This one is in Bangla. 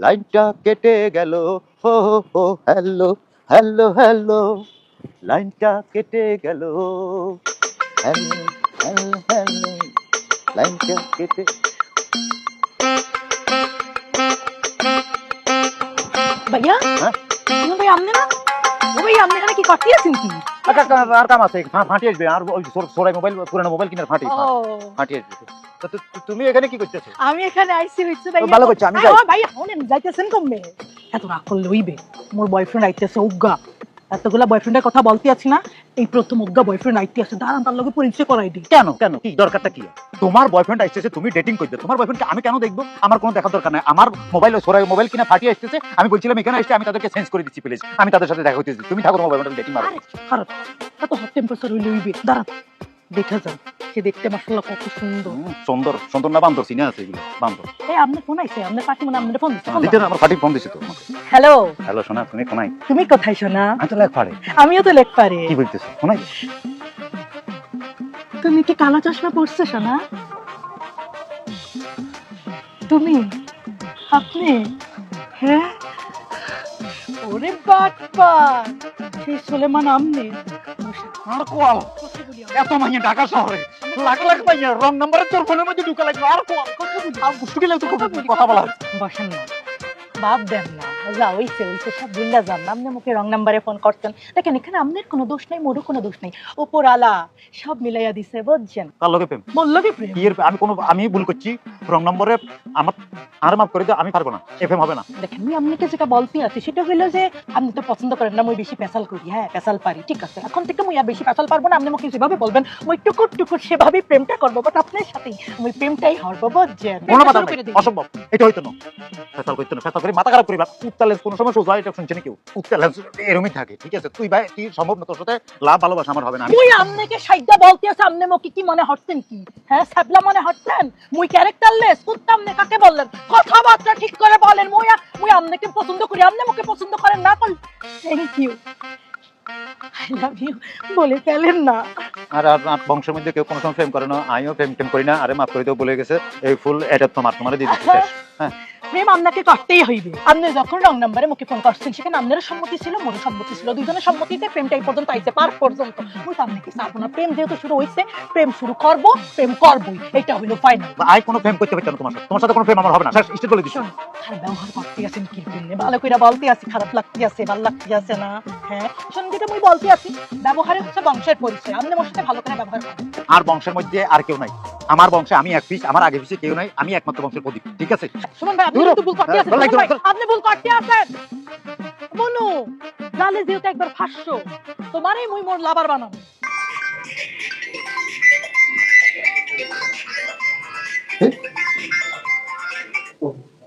লাইনটা কেটে গেল। ও ও হ্যালো হ্যালো হ্যালো, লাইনটা কেটে গেল। হ্যালো হ্যালো হ্যালো, লাইনটা কেটে। ভাইয়া হ্যাঁ তুমি ভাই আমনে না ও ভাই আমনে এখানে কি করতে আছেন কি? আর কাম আছে, ফাটি আসবে। আর ওই সোরাই মোবাইল, পুরানো মোবাইল কিনে ফাটি ও ফাটি আসবে। তো তুমি এখানে কি করতেছো? আমি এখানে আইছি হইছে ভাইয়া। ভালো করছো, আমি যাই। ভাইয়া শুনেন যাইতেছেন কমবে এত রাগ করলে হইবে। মোর বয়ফ্রেন্ড আইতেছে উগ্গা, এতগুলা বয়ফ্রেন্ডের কথা বলতে আছি না, এই প্রথম উগ্গা বয়ফ্রেন্ড আইতে আছে, দাঁড়ান তার লগে পরিচয় করাই দিই। কেন কেন, কি দরকারটা কি? তোমার বয়ফ্রেন্ড আসতেছে, তুমি ডেটিং করবে, তোমার বয়ফ্রেন্ডকে আমি কেন দেখবো? আমার কোনো দেখার দরকার নাই। আমার মোবাইল সোরাই মোবাইল কিনা ফাটিয়ে আসতেছে, আমি বলছিলাম এখানে আসতে আমি তাদেরকে চেঞ্জ করে দিচ্ছি, প্লিজ আমি তাদের সাথে দেখা হইতেছি, তুমি থাকো তোমার বয়ফ্রেন্ড ডেটিং মারো। আরে খারাপ, এত হট টেম্পারেচার হইলে হইবে, দাঁড়ান দেখা যান। সে দেখতে মাশাআল্লাহ কত সুন্দর। সুন্দর সুন্দর না বান্দর? চিনে আছে এগুলো বান্দর। এই আপনি ফোন আইছে, আপনি কাকি মনে আপনি ফোন দিছে। দিতে না, আমার ফাটি ফোন দিছে তো। হ্যালো হ্যালো সোনা, তুমি কোনাই? তুমি কোথায় সোনা? আমি তো লেখ পারে। আমিও তো লেখ পারে। কি বলতেছো কোনাই? তুমি কি কালো চশমা পরছো সোনা? তুমি, আপনি, হ্যাঁ ওরে বাটপা, সেই সুলেমান আমনে। আর কোয়াল এত মাইয়া ঢাকা শহরে লাখ লাখ মাইয়া রং নাম্বারে তোর ফোনের মধ্যে ঢুকা লাগলো। আর কোয়াল কথা বলা। বসেন না, বাদ দেন না, যা হইছে হইছে, সব ভুল্লা যান। আপনি মুখে রং নাম্বারে ফোন করতেন, দেখেন এখানে আপনার কোনো দোষ নাই, মোরও কোনো দোষ নাই, উপর আলা সব মিলাইয়া দিছে, বুঝছেন? কার লগে প্রেম? বলল কি প্রেম? কি এর আমি ভুল করছি, রং নম্বরে আমার আর মাফ করে দাও, আমি পারবো না, এফএম হবে না। দেখেন আমি আপনাকে যেটা বলতে আছি সেটা হইলো যে আপনি তো পছন্দ করেন না মুই বেশি পেশাল করি। হ্যাঁ পেশাল পারি, ঠিক আছে, এখন থেকে মুই আর বেশি পেশাল পারবো না। আপনি মুখে যেভাবে বলবেন মুই টুকুর টুকুর সেভাবেই প্রেমটা করবো, বাট আপনার সাথেই মুই প্রেমটাই হরবো, বুঝছেন? কোনো কথা নাই, অসম্ভব, এটা হইতো না। ফেসাল করতে না, ফেসাল করে মাথা খারাপ করিবা। উত্তালে কোনো সময় সোজা, এটা শুনছে না কেউ, উত্তালে এরমই থাকে, ঠিক আছে? তুই ভাই তুই সম্ভব না, তোর সাথে লাভ ভালোবাসা আমার হবে না। মুই আপনাকে সাইডা বলতে আছে, আপনি মুখে কি মনে হচ্ছেন কি? হ্যাঁ সাবলা মনে হচ্ছেন? মুই ক্যারেক্টারলেস কুত্তা? আপনি কাকে বললেন? কথাবার্তা ঠিক করে বলেন। মুই আপনাকে পছন্দ করি, আপনি মুখে পছন্দ করেন না। Thank you, I love you বলে ফেলেন না। আর আর বংশের মধ্যে কেউ কোনো সময় প্রেম করে না, আমিও প্রেম করি না। আরে মাফ করে দাও, বলে গেছে। এই ফুল এটা তোমার দিয়ে দিচ্ছি, শেষ। হ্যাঁ প্রেম আপনাকে করতেই হইবে। আপনি যখন রং নাম্বারে মুখে ফোন করছেন সেখানে আপনারও সম্মতি ছিল, মোরও সম্মতি ছিল, দুইজনের সম্মতিতে প্রেমটা এই পর্যন্ত আইছে, পার পর্যন্ত। মুই তো আপনাকে চাবো না। প্রেম যেহেতু শুরু হইছে, প্রেম শুরু করব, প্রেম করবই, এটা হইলো ফাইনাল। আই কোনো প্রেম করতে পারতাম না, তোমার সাথে কোনো প্রেম আমার হবে না, শেষ, স্টেট বলে দিচ্ছি। আর ব্যবহার করতে আছেন কি প্রেমে? ভালো করে বলতে আছি, খারাপ লাগতে আছে, ভালো লাগতে আছে না? হ্যাঁ শুনুন, যেটা মুই বলতে আছি, ব্যবহারে হচ্ছে বংশের পরিচয়। আপনি মোর সাথে ভালো করে ব্যবহার করেন। আর বংশের মধ্যে আর কেউ নাই, আমার বংশে আমি এক পিস, আমার আগে পিছে কেউ নাই, আমি একমাত্র বংশের প্রদীপ, ঠিক আছে? শুনুন ভাই, আপনি কিন্তু ভুল করতে আছেন। শুনুন ভাই, আপনি ভুল করতে আছেন। মনু জালে যেহেতু একবার ফাঁসছো, তোমারই মুই মোর লাভার বানাবো। Oh.